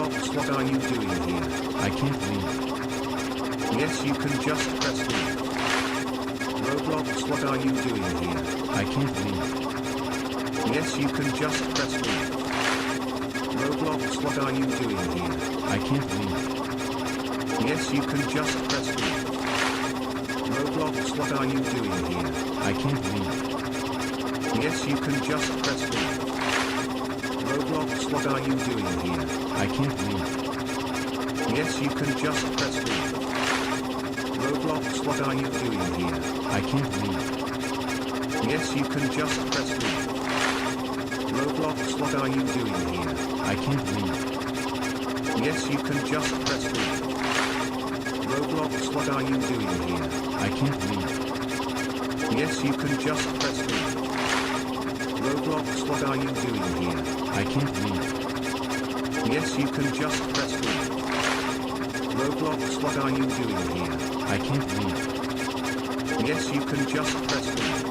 Roblox, what are you doing here? I can't leave. Yes, you can just press leave. Roblox, what are you doing here? I can't leave. Yes, you can just press leave. Roblox, what are you doing here? I can't leave. Yes, you can just press leave. Roblox, what are you doing here? I can't leave. Yes, you can just press leave. Roblox, what are you doing here? I can't leave. Yes, you can just press leave. Roblox, what are you doing here? I can't leave. Yes, you can just press leave. Roblox, what are you doing here? I can't leave. Yes, you can just press leave. Roblox, what are you doing here? I can't leave. Yes, you can just press leave. Roblox, what are you doing here? I can't leave. Yes, you can just press leave. Roblox, what are you doing here? I can't leave. Yes, you can just press leave.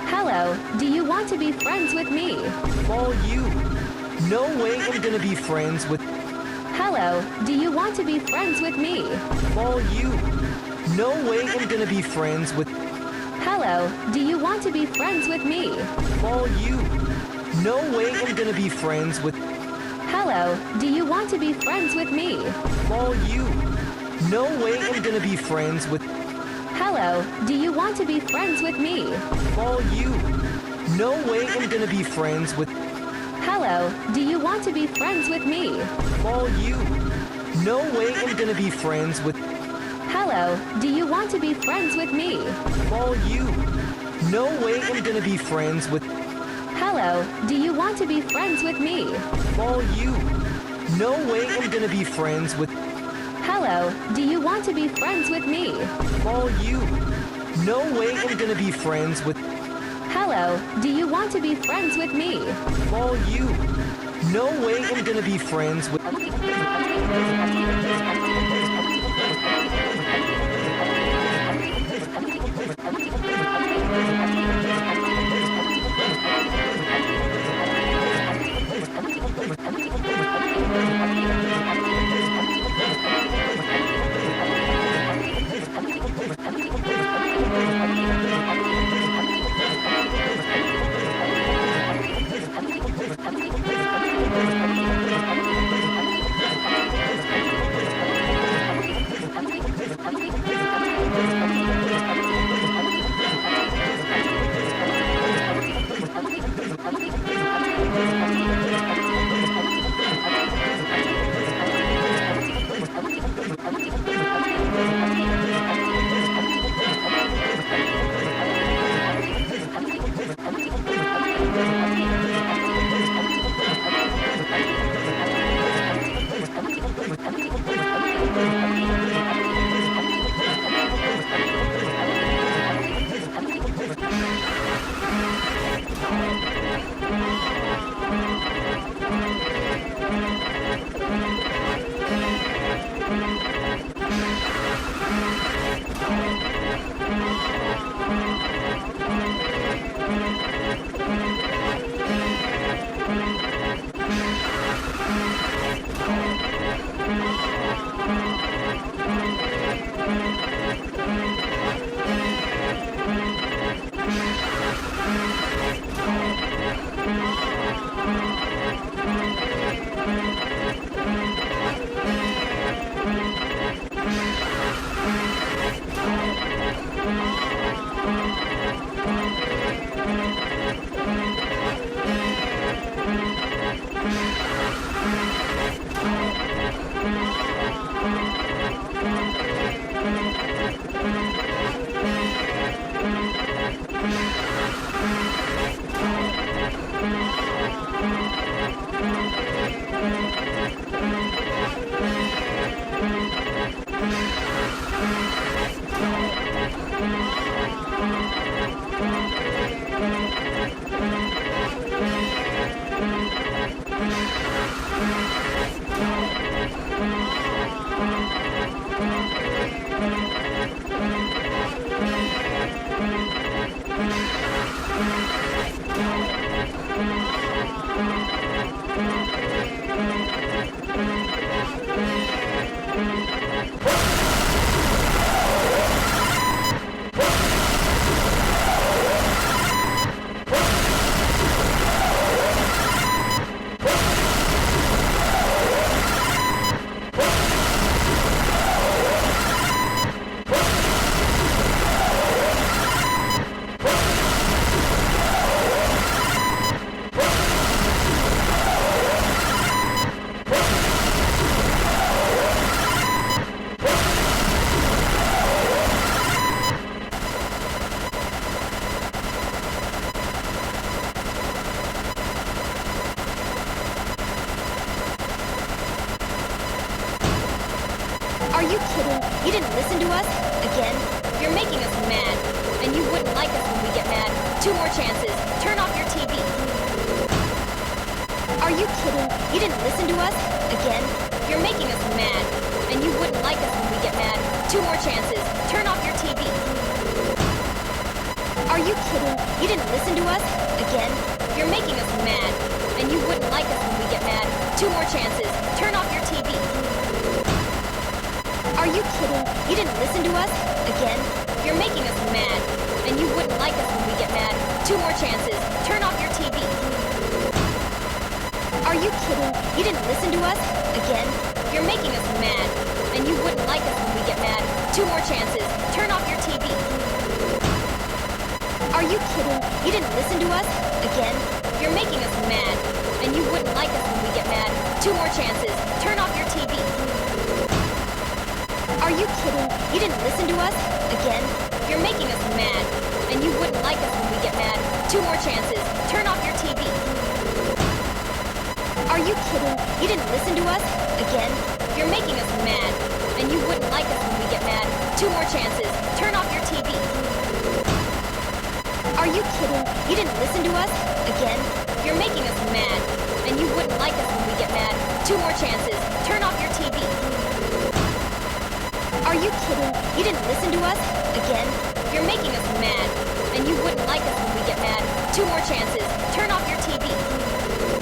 Hello, do you want to be friends with me? All you. No way I'm gonna be friends with Hello, do you want to be friends with me? all you. No way I'm gonna be friends with Hello, do you want to be friends with me? all you. No way I'm gonna be friends with Hello, do you want to be friends with me? all you. No way I'm gonna be friends with Hello, do you want to be friends with me? all you. No way I'm gonna be friends with Hello, do you want to be friends with me? all you. No way I'm gonna be friends with Hello, do you want to be friends with me? all you. No way I'm gonna be friends with Hello, do you want to be friends with me? all you. No way I'm gonna be friends with Hello, do you want to be friends with me? all you. No way I'm gonna be friends with Hello, do you want to be friends with me? all you. No way I'm gonna be friends with Are you kidding? You didn't listen to us? Again? You're making us mad. And you wouldn't like us when we get mad. 2 more chances. Turn off your TV. Are you kidding? You didn't listen to us? Again? You're making us mad. And you wouldn't like us when we get mad. 2 more chances. Turn off your TV. Are you kidding? You didn't listen to us? Again? You're making us mad. And you wouldn't like us when we get mad. 2 more chances. Turn off your TV. Are you kidding? You didn't listen to us? Again? You're making us mad. And you wouldn't like us when we get mad. 2 more chances. Turn off your TV. Are you kidding? You didn't listen to us? Again? You're making us mad. And you wouldn't like us when we get mad. 2 more chances. Turn off your TV. Are you kidding? You didn't listen to us? Again? You're making us mad. And you wouldn't like us when we get mad. 2 more chances. Turn off your TV. Are you kidding? You didn't listen to us? Again? You're making us mad. And you wouldn't like us when we get mad. 2 more chances. Turn off your TV. Are you kidding? You didn't listen to us? Again? You're making us mad. And you wouldn't like us when we get mad. 2 more chances. Turn off your TV. Are you kidding? You didn't listen to us? Again? You're making us mad. And you wouldn't like us when we get mad. 2 more chances. Turn off your TV. Are you kidding? You didn't listen to us? Again? You're making us mad. And you wouldn't like us when we get mad. 2 more chances. Turn off your TV.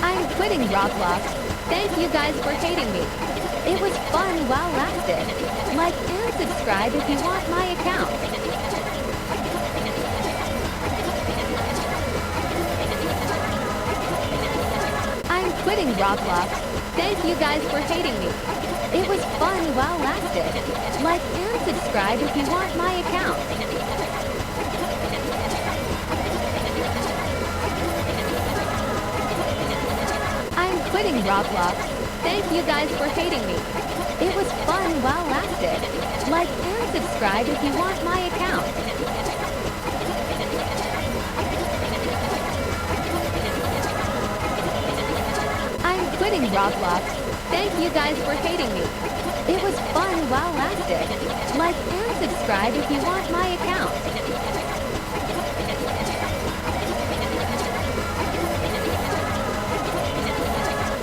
I'm quitting Roblox. Thank you guys for hating me. It was fun while lasted. Like and subscribe if you want my account. I'm quitting Roblox. Thank you guys for hating me. It was fun while lasted. Like and subscribe if you want my account. I'm quitting Roblox. Thank you guys for hating me. It was fun while lasted. Like and subscribe if you want my account. I'm quitting Roblox. Thank you guys for hating me. It was fun while lasted. Like and subscribe if you want my account.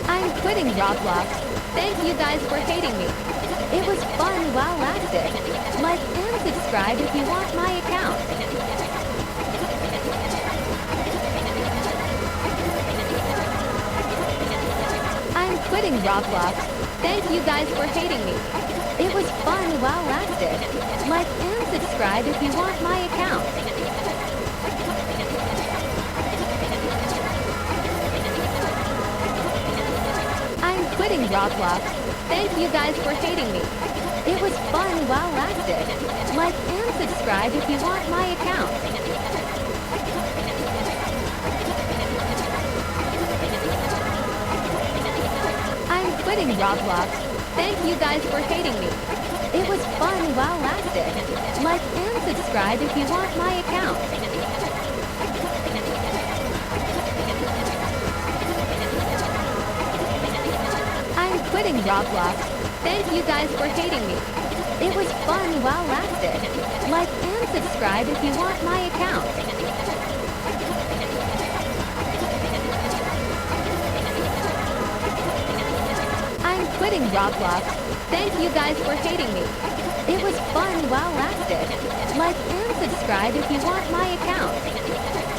I'm quitting Roblox. Thank you guys for hating me. It was fun while lasted. Like and subscribe if you want my account. I'm quitting Roblox. Thank you guys for hating me. It was fun while lasted. Like and subscribe if you want my account. I'm quitting Roblox. Thank you guys for hating me. It was fun while lasted. Like and subscribe if you want my account. I'm quitting Roblox. Thank you guys for hating me. It was fun while lasted. Like Like and subscribe if you want my account. I'm quitting Roblox. Thank you guys for hating me. It was fun while lasted. Like and subscribe if you want my account. I'm quitting Roblox. Thank you guys for hating me. It was fun while lasted. Like and subscribe if you want my account.